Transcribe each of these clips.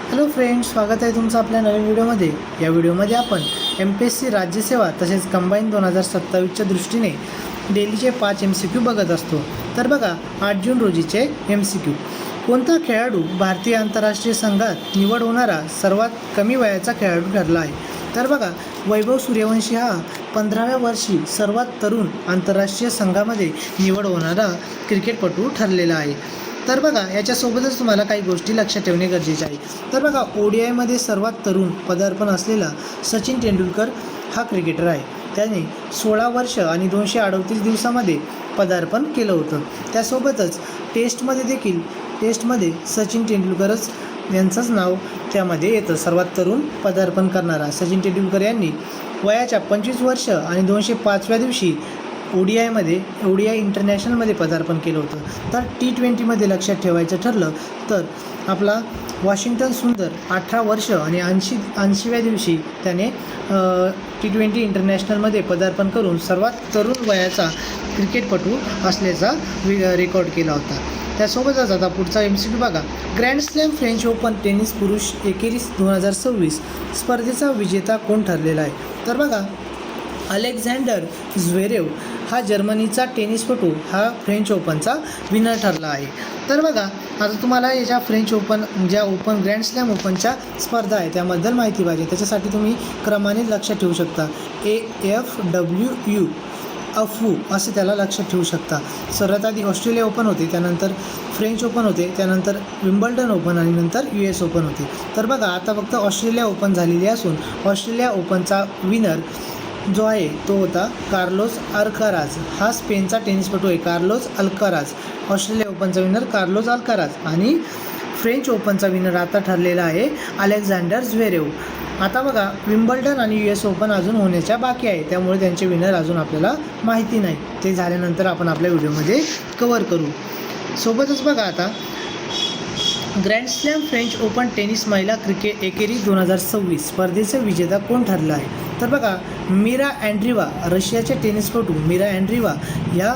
Hello friends, स्वागत आहे तुमचं आपल्या नवीन व्हिडिओमध्ये। या व्हिडिओमध्ये आपण MPSC राज्यसेवा तसेच कंबाईन 2027च्या दृष्टीने डेलीचे 5 MCQ बघत असतो। तर बघा, 8 जून रोजीचे MCQ, कोणता खेळाडू भारतीय आंतरराष्ट्रीय संघात निवड होणारा सर्वात कमी वयाचा खेळाडू ठरला आहे? तर बघा, वैभव सूर्यवंशी हा 15व्या वर्षी सर्वात तरुण आंतरराष्ट्रीय संघामध्ये निवड होणारा क्रिकेटपटू ठरलेला आहे। तर बघा, याच्यासोबतच तुम्हाला काही गोष्टी लक्षात ठेवणे गरजेचे आहे। तर बघा, ODIमध्ये सर्वात तरुण पदार्पण असलेला सचिन तेंडुलकर हा क्रिकेटर आहे। त्याने 16 वर्ष आणि 238 दिवसामध्ये पदार्पण केलं होतं। त्यासोबतच टेस्टमध्ये सचिन तेंडुलकरच यांचंच नाव त्यामध्ये येतं। सर्वात तरुण पदार्पण करणारा सचिन तेंडुलकर यांनी वयाच्या 25 वर्ष आणि 205व्या दिवशी ODI इंटरनॅशनलमध्ये पदार्पण केलं होतं। तर T20मध्ये लक्षात ठेवायचं ठरलं तर आपला वॉशिंग्टन सुंदर 18 वर्ष आणि 80व्या दिवशी त्याने T20 इंटरनॅशनलमध्ये पदार्पण करून सर्वात तरुण वयाचा क्रिकेटपटू असल्याचा रेकॉर्ड केला होता। त्यासोबतच आता पुढचा MCQ बघा, grand slam French open tennis पुरुष एकेरीस 2026 स्पर्धेचा विजेता कोण ठरलेला आहे? तर बघा, अलेक्झांडर झ्वेरेव हा जर्मनीचा टेनिसपटू हा फ्रेंच ओपनचा विनर ठरला आहे। तर बघा, आता तुम्हाला याच्या फ्रेंच ओपन ग्रँड स्लॅम ओपनच्या स्पर्धा आहे त्याबद्दल माहिती पाहिजे। त्याच्यासाठी तुम्ही क्रमाने लक्षात ठेवू शकता। AFWU अफू असे त्याला लक्षात ठेवू शकता। सर्वात आधी ऑस्ट्रेलिया ओपन होते, त्यानंतर फ्रेंच ओपन होते, त्यानंतर विम्बल्डन ओपन आणि नंतर US ओपन होते। तर बघा, आता फक्त ऑस्ट्रेलिया ओपन झालेली असून ऑस्ट्रेलिया ओपनचा विनर जो आहे तो होता कार्लोस अल्काराज। हा स्पेनचा टेनिसपटू आहे, कार्लोस अल्काराज। ऑस्ट्रेलिया ओपनचा विनर कार्लोस अल्काराज आणि फ्रेंच ओपनचा विनर आता ठरलेला आहे अलेक्झांडर झ्वेरेव। आता बघा, विम्बल्डन आणि US ओपन अजून होण्याच्या बाकी आहे, त्यामुळे त्यांचे विनर अजून आपल्याला माहिती नाही। ते झाल्यानंतर आपण आपल्या व्हिडिओमध्ये कव्हर करू। सोबतच बघा, आता grand slam French open tennis महिला क्रिकेट एकेरी 2026 स्पर्धेचा विजेता कोण ठरला आहे? तर बघा, मिरा अँड्रीवा, रशियाचे टेनिसपटू मिरा अँड्रीवा या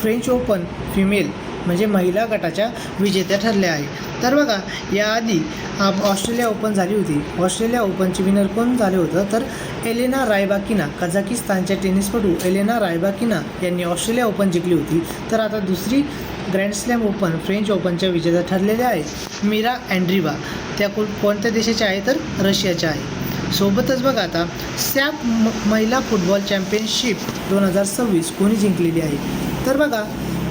फ्रेंच ओपन फिमेल म्हणजे महिला गटाच्या विजेत्या ठरल्या आहे। तर बघा, याआधी ऑस्ट्रेलिया ओपन झाली होती। ऑस्ट्रेलिया ओपनचे विनर कोण झाले होतं? तर एलेना रायबाकिना, कझाकिस्तानच्या टेनिसपटू एलेना रायबाकिना यांनी ऑस्ट्रेलिया ओपन जिंकली होती। तर आता दुसरी ग्रँड स्लॅम ओपन फ्रेंच ओपनच्या विजेत्या ठरलेल्या आहे मिरा अँड्रीवा। त्या कोणत्या देशाच्या आहे? तर रशियाच्या आहे। सोबतच बघा, आता सॅप महिला फुटबॉल चॅम्पियनशिप 2026 कोणी जिंकलेली आहे? तर बघा,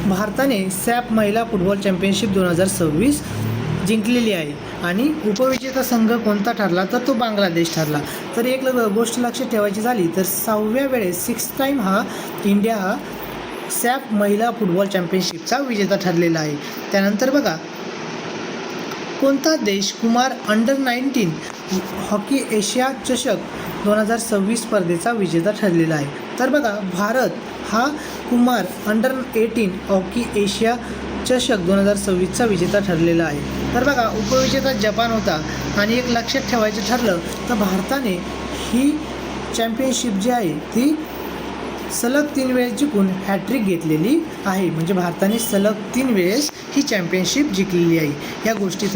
भारताने सॅप महिला फुटबॉल चॅम्पियनशिप 2026 जिंकलेली आहे आणि उपविजेता संघ कोणता ठरला? तर तो बांगलादेश ठरला। तर एक गोष्ट लक्षात ठेवायची झाली तर 6व्या वेळेस 6th टाईम इंडिया हा सॅप महिला फुटबॉल चॅम्पियनशिपचा विजेता ठरलेला आहे। त्यानंतर बघा, कोणता देश कुमार अंडर-19 हॉकी एशिया चषक 2026 स्पर्धेचा विजेता ठरलेला आहे? तर बघा, भारत हा कुमार अंडर-18 हॉकी एशिया चषक 2026चा विजेता ठरलेला आहे। तर बघा, उपविजेता जपान होता आणि एक लक्षात ठेवायचं ठरलं तर भारताने ही चॅम्पियनशिप जी आहे ती सलग 3 वेळेस जिंकून हॅट्रिक घेतलेली आहे। म्हणजे भारताने सलग 3 वेळेस ही चॅम्पियनशिप जिंकलेली आहे। या गोष्टी